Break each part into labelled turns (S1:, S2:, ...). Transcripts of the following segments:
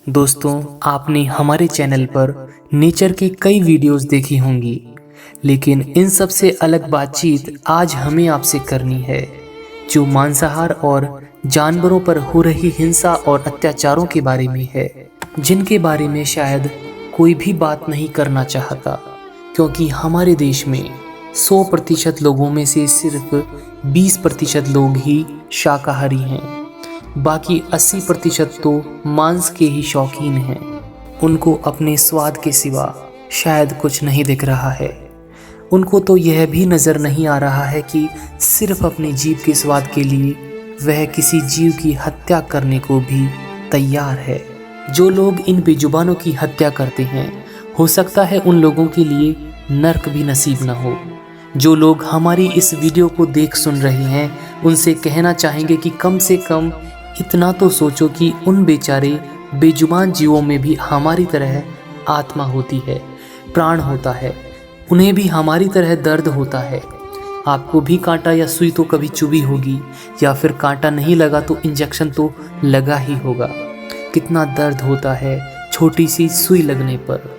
S1: दोस्तों, आपने हमारे चैनल पर नेचर की कई वीडियोस देखी होंगी, लेकिन इन सब से अलग बातचीत आज हमें आपसे करनी है, जो मांसाहार और जानवरों पर हो रही हिंसा और अत्याचारों के बारे में है, जिनके बारे में शायद कोई भी बात नहीं करना चाहता, क्योंकि हमारे देश में 100% लोगों में से सिर्फ 20% लोग ही शाकाहारी हैं। बाकी 80% तो मांस के ही शौकीन हैं। उनको अपने स्वाद के सिवा शायद कुछ नहीं दिख रहा है। उनको तो यह भी नज़र नहीं आ रहा है कि सिर्फ अपने जीभ के स्वाद के लिए वह किसी जीव की हत्या करने को भी तैयार है। जो लोग इन बेजुबानों की हत्या करते हैं, हो सकता है उन लोगों के लिए नर्क भी नसीब न हो। जो लोग हमारी इस वीडियो को देख सुन रहे हैं, उनसे कहना चाहेंगे कि कम से कम इतना तो सोचो कि उन बेचारे बेजुबान जीवों में भी हमारी तरह आत्मा होती है, प्राण होता है। उन्हें भी हमारी तरह दर्द होता है। आपको भी कांटा या सुई तो कभी चुभी होगी, या फिर कांटा नहीं लगा तो इंजेक्शन तो लगा ही होगा। कितना दर्द होता है छोटी सी सुई लगने पर।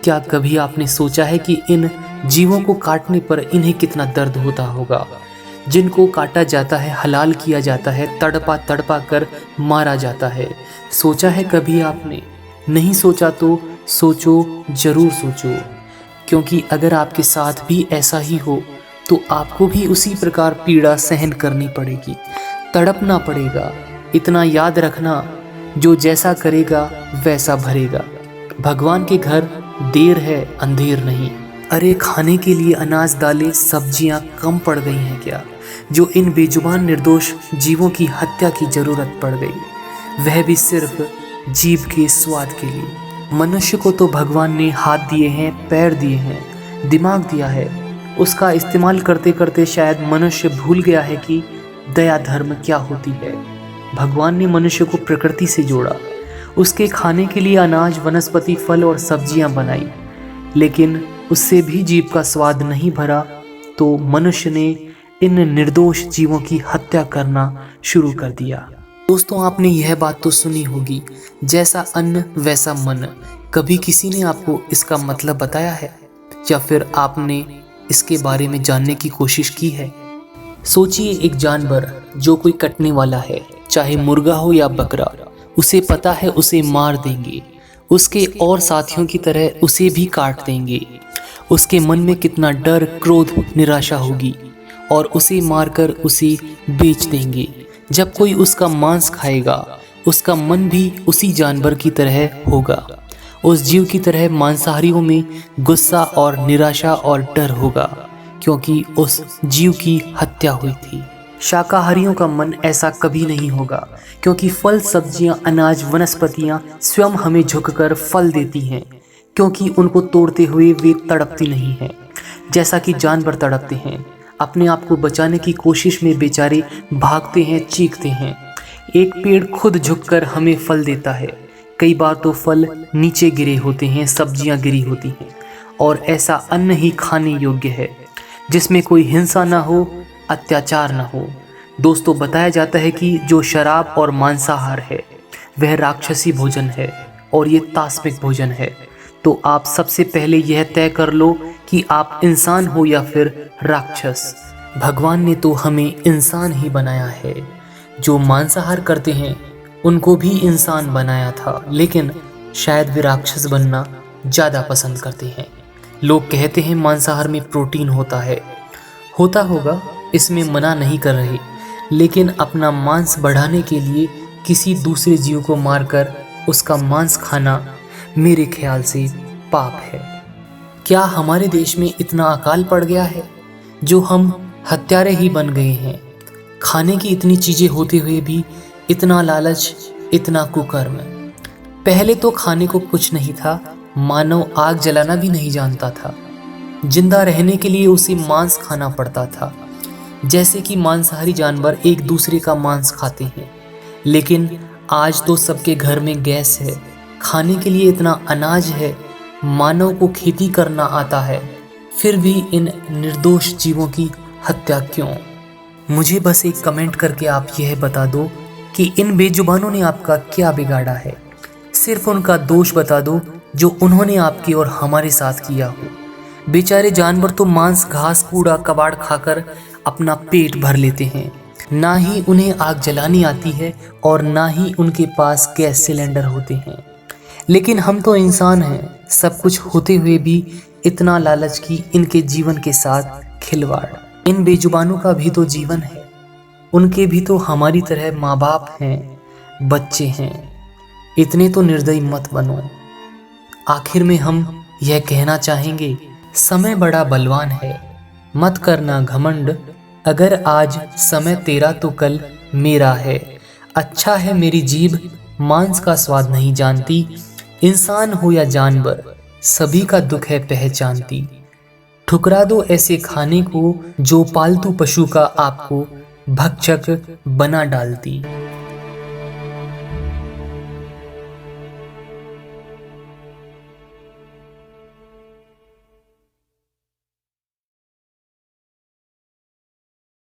S1: क्या कभी आपने सोचा है कि इन जीवों को काटने पर इन्हें कितना दर्द होता होगा? जिनको काटा जाता है, हलाल किया जाता है, तड़पा तड़पा कर मारा जाता है। सोचा है कभी आपने? नहीं सोचा तो सोचो, ज़रूर सोचो, क्योंकि अगर आपके साथ भी ऐसा ही हो तो आपको भी उसी प्रकार पीड़ा सहन करनी पड़ेगी, तड़पना पड़ेगा। इतना याद रखना, जो जैसा करेगा वैसा भरेगा। भगवान के घर देर है अंधेर नहीं। अरे खाने के लिए अनाज, दालें, सब्जियां कम पड़ गई हैं क्या, जो इन बेजुबान निर्दोष जीवों की हत्या की जरूरत पड़ गई, वह भी सिर्फ जीभ के स्वाद के लिए? मनुष्य को तो भगवान ने हाथ दिए हैं, पैर दिए हैं, दिमाग दिया है। उसका इस्तेमाल करते करते शायद मनुष्य भूल गया है कि दया धर्म क्या होती है। भगवान ने मनुष्य को प्रकृति से जोड़ा, उसके खाने के लिए अनाज, वनस्पति, फल और सब्जियां बनाई, लेकिन उससे भी जीभ का स्वाद नहीं भरा तो मनुष्य ने इन निर्दोष जीवों की हत्या करना शुरू कर दिया। दोस्तों, आपने यह बात तो सुनी होगी, जैसा अन्न वैसा मन। कभी किसी ने आपको इसका मतलब बताया है, या फिर आपने इसके बारे में जानने की कोशिश की है? सोचिए, एक जानवर जो कोई कटने वाला है, चाहे मुर्गा हो या बकरा, उसे पता है उसे मार देंगे, उसके और साथियों की तरह उसे भी काट देंगे। उसके मन में कितना डर, क्रोध, निराशा होगी, और उसे मारकर उसे बेच देंगे। जब कोई उसका मांस खाएगा, उसका मन भी उसी जानवर की तरह होगा। उस जीव की तरह मांसाहारियों में गुस्सा और निराशा और डर होगा, क्योंकि उस जीव की हत्या हुई थी। शाकाहारियों का मन ऐसा कभी नहीं होगा, क्योंकि फल, सब्जियां, अनाज, वनस्पतियां स्वयं हमें झुककर फल देती हैं, क्योंकि उनको तोड़ते हुए वे तड़पती नहीं हैं, जैसा कि जानवर तड़पते हैं। अपने आप को बचाने की कोशिश में बेचारे भागते हैं, चीखते हैं। एक पेड़ खुद झुककर हमें फल देता है। कई बार तो फल नीचे गिरे होते हैं, सब्जियां गिरी होती हैं, और ऐसा अन्न ही खाने योग्य है जिसमें कोई हिंसा ना हो, अत्याचार ना हो। दोस्तों, बताया जाता है कि जो शराब और मांसाहार है वह राक्षसी भोजन है, और ये तास्मिक भोजन है। तो आप सबसे पहले यह तय कर लो कि आप इंसान हो या फिर राक्षस। भगवान ने तो हमें इंसान ही बनाया है। जो मांसाहार करते हैं उनको भी इंसान बनाया था, लेकिन शायद वे राक्षस बनना ज़्यादा पसंद करते हैं। लोग कहते हैं मांसाहार में प्रोटीन होता है। होता होगा, इसमें मना नहीं कर रहे, लेकिन अपना मांस बढ़ाने के लिए किसी दूसरे जीव को मारकर उसका मांस खाना मेरे ख्याल से पाप है। क्या हमारे देश में इतना अकाल पड़ गया है जो हम हत्यारे ही बन गए हैं? खाने की इतनी चीज़ें होते हुए भी इतना लालच, इतना कुकर्म। पहले तो खाने को कुछ नहीं था, मानव आग जलाना भी नहीं जानता था। जिंदा रहने के लिए उसे मांस खाना पड़ता था, जैसे कि मांसाहारी जानवर एक दूसरे का मांस खाते हैं। लेकिन आज तो सबके घर में गैस है, खाने के लिए इतना अनाज है, मानव को खेती करना आता है, फिर भी इन निर्दोष जीवों की हत्या क्यों? मुझे बस एक कमेंट करके आप यह बता दो कि इन बेजुबानों ने आपका क्या बिगाड़ा है। सिर्फ उनका दोष बता दो जो उन्होंने आपके और हमारे साथ किया हो। बेचारे जानवर तो मांस, घास, कूड़ा, कबाड़ खाकर अपना पेट भर लेते हैं। ना ही उन्हें आग जलानी आती है और ना ही उनके पास गैस सिलेंडर होते हैं। लेकिन हम तो इंसान हैं, सब कुछ होते हुए भी इतना लालच की इनके जीवन के साथ खिलवाड़। इन बेजुबानों का भी तो जीवन है, उनके भी तो हमारी तरह माँ बाप हैं, बच्चे हैं। इतने तो निर्दयी मत बनो। आखिर में हम यह कहना चाहेंगे, समय बड़ा बलवान है, मत करना घमंड। अगर आज समय तेरा तो कल मेरा है। अच्छा है मेरी जीभ मांस का स्वाद नहीं जानती। इंसान हो या जानवर, सभी का दुख है पहचानती। ठुकरा दो ऐसे खाने को जो पालतू पशु का आपको भक्षक बना डालती।